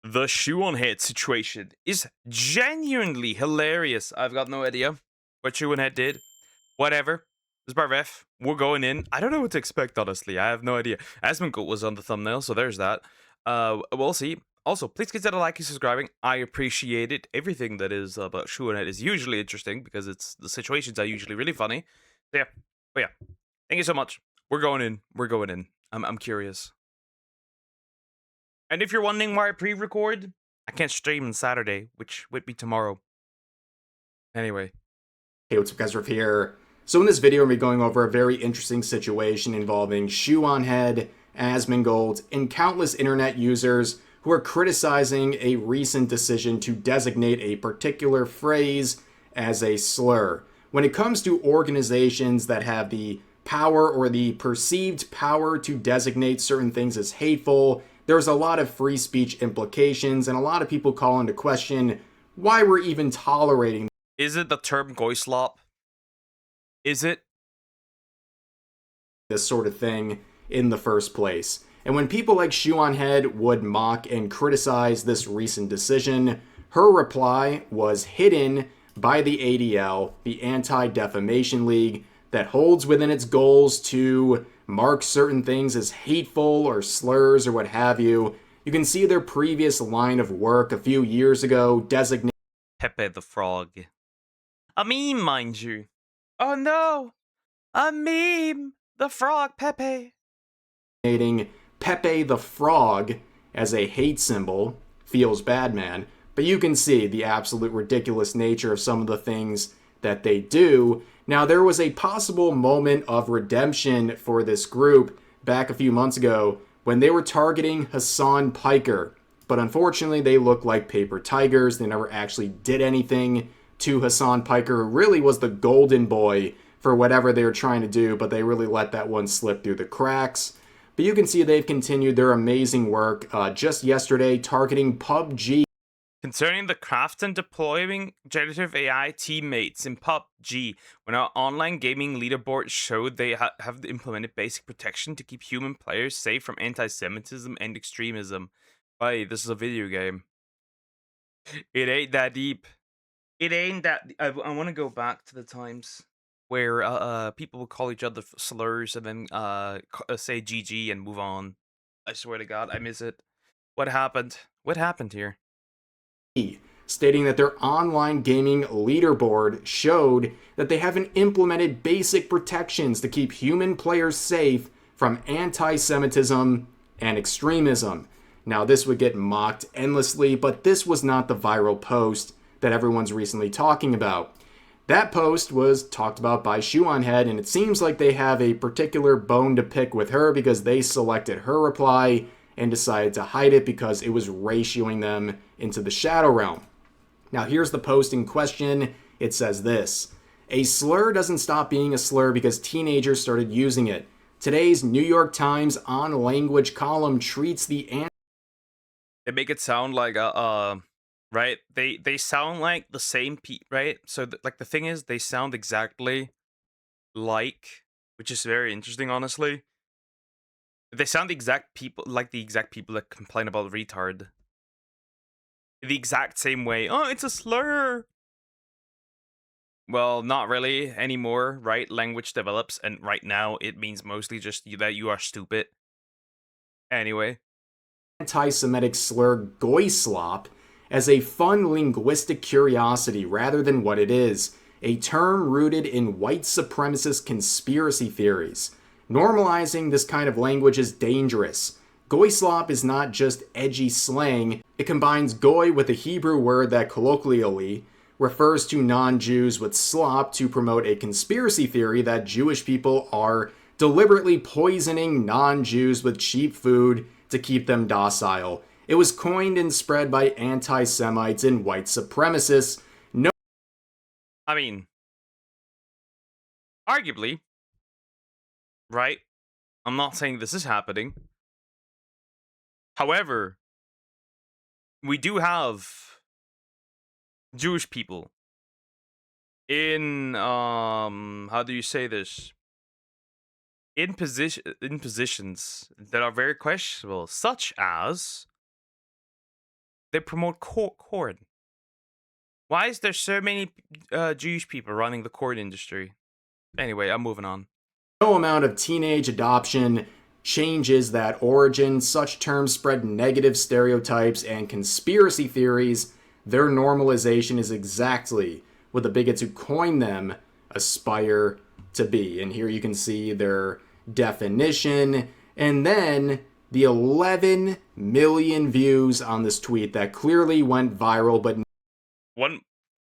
The ShoeOnHead situation is genuinely hilarious. I've got no idea what ShoeOnHead did. Whatever. It's part of F. We're going in. I don't know what to expect, honestly. I have no idea. Asmongoat was on the thumbnail, so there's that. We'll see. Also, please consider liking and subscribing. I appreciate it. Everything that is about ShoeOnHead is usually interesting because it's the situations are usually really funny. So yeah. But yeah. Thank you so much. We're going in. We're going in. I'm curious. And if you're wondering why I pre-record, I can't stream on Saturday, which would be tomorrow. Anyway. Hey, what's up guys, Riff here. So in this video, we're going over a very interesting situation involving ShoeOnHead, Asmongold, and countless internet users who are criticizing a recent decision to designate a particular phrase as a slur. When it comes to organizations that have the power or the perceived power to designate certain things as hateful, there's a lot of free speech implications, and a lot of people call into question why we're even tolerating Is it the term goyslop? Is it? this sort of thing in the first place. And when people like ShoeOnHead would mock and criticize this recent decision, her reply was hidden by the ADL, the Anti-Defamation League, that holds within its goals to mark certain things as hateful or slurs or what have you. You can see their previous line of work a few years ago designating Pepe the Frog. A meme, mind you. Oh no! A meme! The frog, Pepe. Pepe the Frog as a hate symbol. Feels bad, man. But you can see the absolute ridiculous nature of some of the things that they do. Now, there was a possible moment of redemption for this group back a few months ago when they were targeting Hassan Piker. But unfortunately, they look like paper tigers. They never actually did anything to Hassan Piker, who really was the golden boy for whatever they were trying to do, but they really let that one slip through the cracks. But you can see they've continued their amazing work just yesterday targeting PUBG. Concerning the craft and deploying generative AI teammates in PUBG, when our online gaming leaderboard showed they have implemented basic protection to keep human players safe from anti-Semitism and extremism. Hey, this is a video game. It ain't that deep. It ain't that. I want to go back to the times where people would call each other slurs and then say GG and move on. I swear to God, I miss it. What happened? What happened here? Stating that their online gaming leaderboard showed that they haven't implemented basic protections to keep human players safe from anti-Semitism and extremism. Now, this would get mocked endlessly, but this was not the viral post that everyone's recently talking about. That post was talked about by ShoeOnHead, and it seems like they have a particular bone to pick with her because they selected her reply and decided to hide it because it was ratioing them into the shadow realm. Now, here's the post in question. It says this: a slur doesn't stop being a slur because teenagers started using it. Today's New York Times on language column treats the They make it sound like right? They sound like the same right? So like the thing is, they sound exactly like, which is very interesting, honestly. They sound the exact people that complain about retard. The exact same way. Oh, it's a slur. Well, not really anymore, right? Language develops, and right now it means mostly just that you are stupid. Anyway. anti-Semitic slur goyslop as a fun linguistic curiosity rather than what it is, a term rooted in white supremacist conspiracy theories. Normalizing this kind of language is dangerous. Goyslop is not just edgy slang, it combines goy with a Hebrew word that colloquially refers to non-Jews with slop to promote a conspiracy theory that Jewish people are deliberately poisoning non-Jews with cheap food to keep them docile. It was coined and spread by anti-Semites and white supremacists. No, I mean, arguably, right? I'm not saying this is happening. However, we do have Jewish people in how do you say this? In positions that are very questionable, such as They promote corn. Why is there so many Jewish people running the corn industry? Anyway, I'm moving on. No amount of teenage adoption changes that origin. Such terms spread negative stereotypes and conspiracy theories. Their normalization is exactly what the bigots who coined them aspire to be. And here you can see their definition. And then the 11 million views on this tweet that clearly went viral, but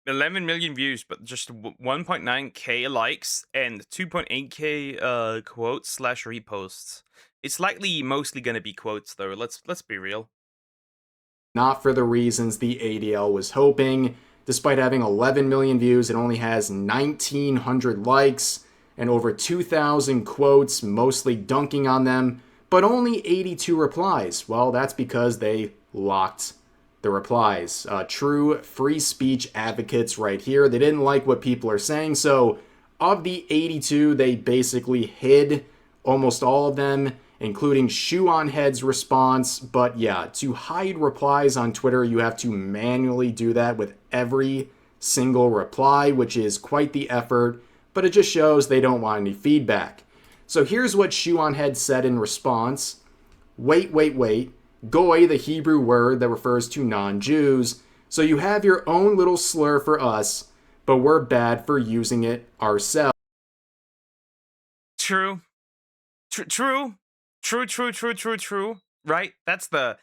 11 million views, but just 1.9k likes and 2.8k quotes / reposts. It's likely mostly gonna be quotes though. Let's be real. not for the reasons the ADL was hoping. Despite having 11 million views, it only has 1,900 likes and over 2,000 quotes, mostly dunking on them, but only 82 replies. Well, that's because they locked the replies. True free speech advocates right here. They didn't like what people are saying, so of the 82, they basically hid almost all of them, including ShoeOnHead's response. But yeah, to hide replies on Twitter, you have to manually do that with every single reply, which is quite the effort, but it just shows they don't want any feedback. So here's what ShoeOnHead said in response. Wait. Goy, the Hebrew word that refers to non-Jews. So you have your own little slur for us, but we're bad for using it ourselves. True. Right? That's the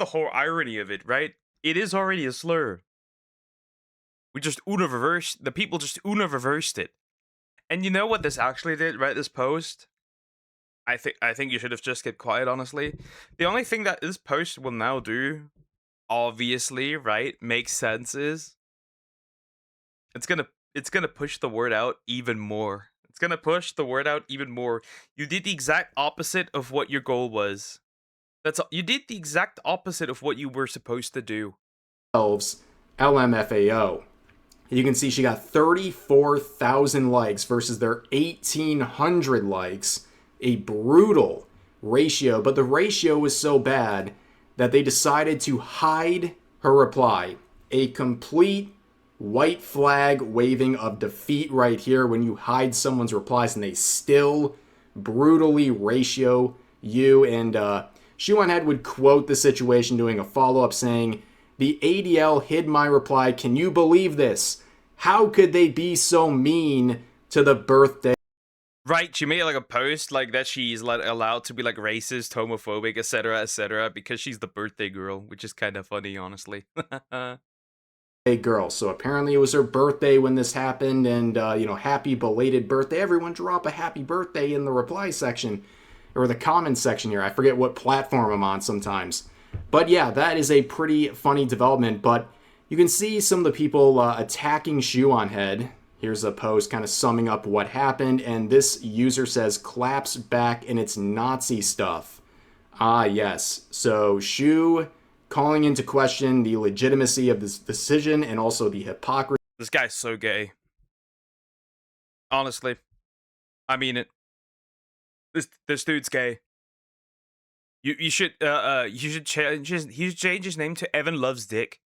whole irony of it, right? It is already a slur. We just the people just reversed it. And you know what this actually did, right? This post? I think you should have just kept quiet, honestly. The only thing that this post will now do, obviously, right, makes sense, is it's gonna push the word out even more. It's gonna push the word out even more. You did the exact opposite of what your goal was. You did the exact opposite of what you were supposed to do. LMFAO. You can see she got 34,000 likes versus their 1,800 likes. A brutal ratio, but the ratio was so bad that they decided to hide her reply. A complete white flag waving of defeat right here when you hide someone's replies and they still brutally ratio you. And ShoeOnHead would quote the situation doing a follow-up saying, "The ADL hid my reply. Can you believe this? How could they be so mean to the birthday?" Right, she made like a post like that she's allowed to be like racist, homophobic, etc., because she's the birthday girl, which is kind of funny, honestly. Hey girl. So apparently it was her birthday when this happened, and happy belated birthday. Everyone drop a happy birthday in the reply section or the comment section here. I forget what platform I'm on sometimes. But yeah, that is a pretty funny development. But you can see some of the people attacking ShoeOnHead. Here's a post kind of summing up what happened, and this user says, "Claps back in its Nazi stuff." Ah, yes. So Shoe calling into question the legitimacy of this decision and also the hypocrisy. This guy's so gay. Honestly. I mean it. This dude's gay. You should change his name to Evan Loves Dick.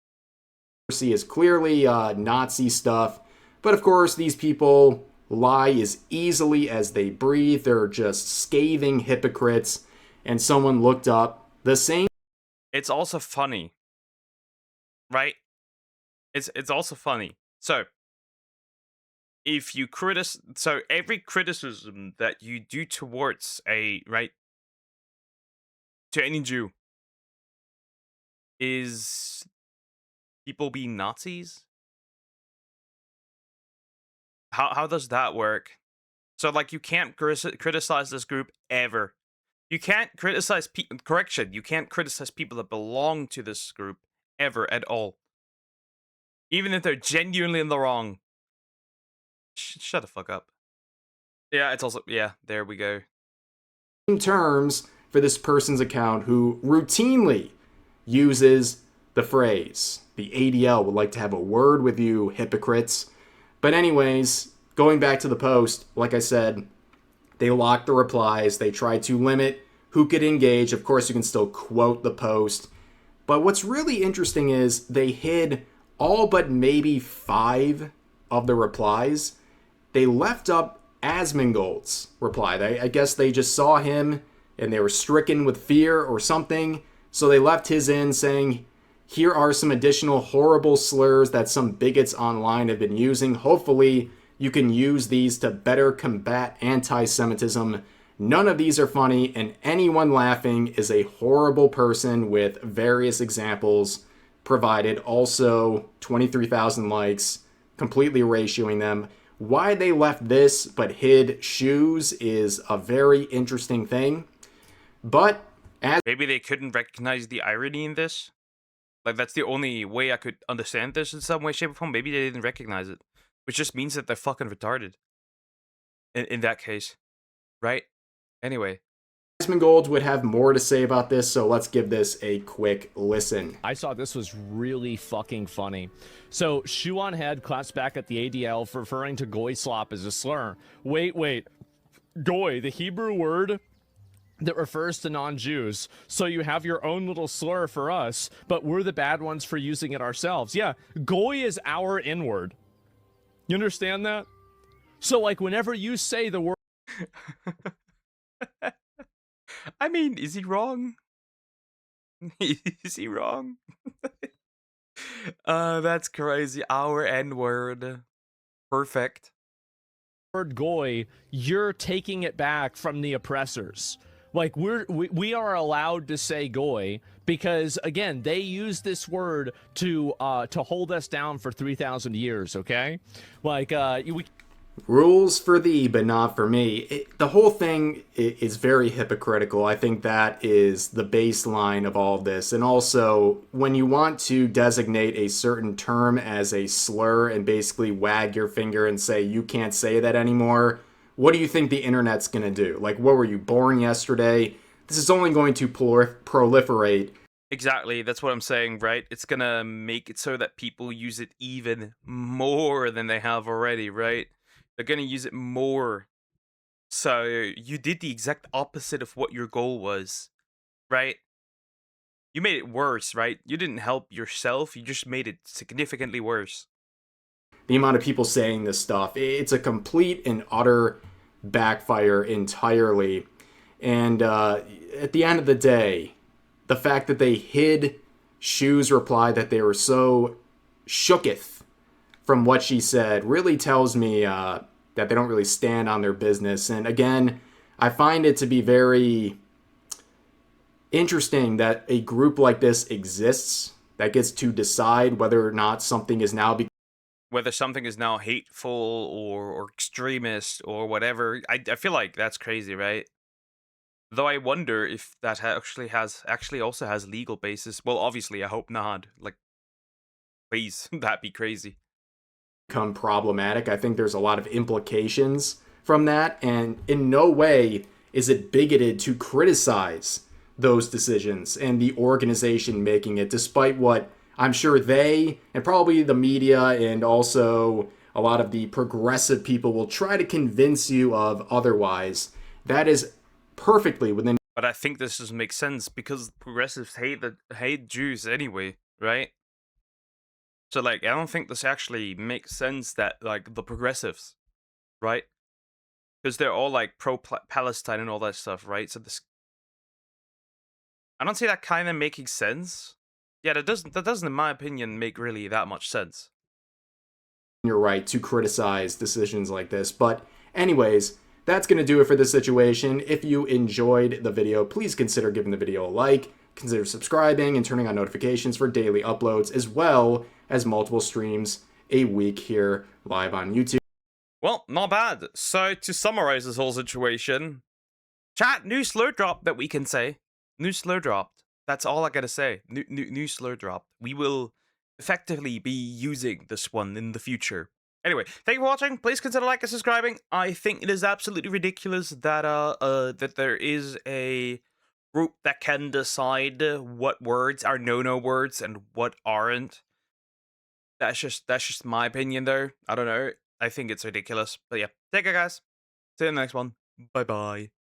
Is clearly Nazi stuff. But of course, these people lie as easily as they breathe. They're just scathing hypocrites. And someone looked up the same. It's also funny, right? It's also funny. So if you every criticism that you do towards to any Jew is people being Nazis. How does that work? So like you can't criticize this group ever. You can't criticize correction. You can't criticize people that belong to this group ever at all. Even if they're genuinely in the wrong. Shut the fuck up. Yeah, it's also there we go. Terms for this person's account who routinely uses the phrase, "The ADL would like to have a word with you, hypocrites." But anyways, going back to the post, like I said, they locked the replies. They tried to limit who could engage. Of course, you can still quote the post. But what's really interesting is they hid all but maybe 5 of the replies. They left up Asmongold's reply. I guess they just saw him and they were stricken with fear or something. So they left his in saying, here are some additional horrible slurs that some bigots online have been using. Hopefully, you can use these to better combat anti Semitism. None of these are funny, and anyone laughing is a horrible person, with various examples provided. Also, 23,000 likes, completely ratioing them. Why they left this but hid shoes is a very interesting thing. But as Maybe they couldn't recognize the irony in this. Like, that's the only way I could understand this in some way, shape, or form. Maybe they didn't recognize it, which just means that they're fucking retarded. In that case, right? Anyway, Asmongold would have more to say about this, so let's give this a quick listen. I thought this was really fucking funny. So, ShoeOnHead claps back at the ADL for referring to goy slop as a slur. Wait. Goy, the Hebrew word that refers to non-Jews. So you have your own little slur for us, but we're the bad ones for using it ourselves. Yeah, goy is our N-word. You understand that? So, like, whenever you say the word... I mean, is he wrong? Is he wrong? That's crazy. Our N-word. Perfect. word goy, you're taking it back from the oppressors. Like, we are allowed to say goy because, again, they use this word to hold us down for 3,000 years, okay? Like, Rules for thee, but not for me. The whole thing is very hypocritical. I think that is the baseline of all this. And also, when you want to designate a certain term as a slur and basically wag your finger and say, you can't say that anymore, what do you think the internet's going to do? Like, what were you, born yesterday? This is only going to proliferate. Exactly, that's what I'm saying, right? It's gonna make it so that people use it even more than they have already, right? They're gonna use it more. So you did the exact opposite of what your goal was, right? You made it worse, right? You didn't help yourself, you just made it significantly worse. The amount of people saying this stuff, it's a complete and utter backfire entirely. And at the end of the day, the fact that they hid Shu's reply, that they were so shooketh from what she said, really tells me that they don't really stand on their business. And again, I find it to be very interesting that a group like this exists that gets to decide whether or not something is now whether something is now hateful or extremist or whatever. I feel like that's crazy, right? Though I wonder if that actually also has legal basis. Well, obviously, I hope not. Like, please, that'd be crazy. Become problematic. I think there's a lot of implications from that, and in no way is it bigoted to criticize those decisions and the organization making it, despite what I'm sure they and probably the media and also a lot of the progressive people will try to convince you of otherwise. That is perfectly within. But I think this doesn't make sense because progressives hate Jews anyway, right? So, like, I don't think this actually makes sense that, like, the progressives, right? Because they're all, like, pro-Palestine and all that stuff, right? So this... I don't see that kind of making sense. Yeah, that doesn't, in my opinion, make really that much sense. You're right to criticize decisions like this. But anyways, that's going to do it for this situation. If you enjoyed the video, please consider giving the video a like, consider subscribing and turning on notifications for daily uploads, as well as multiple streams a week here live on YouTube. Well, not bad. So to summarize this whole situation, chat, new slur drop that we can say. New slur dropped. That's all I gotta say. New slur dropped. We will effectively be using this one in the future. Anyway, thank you for watching. Please consider liking and subscribing. I think it is absolutely ridiculous that that there is a group that can decide what words are no words and what aren't. That's just my opinion though. I don't know. I think it's ridiculous. But yeah, take care guys. See you in the next one. Bye bye.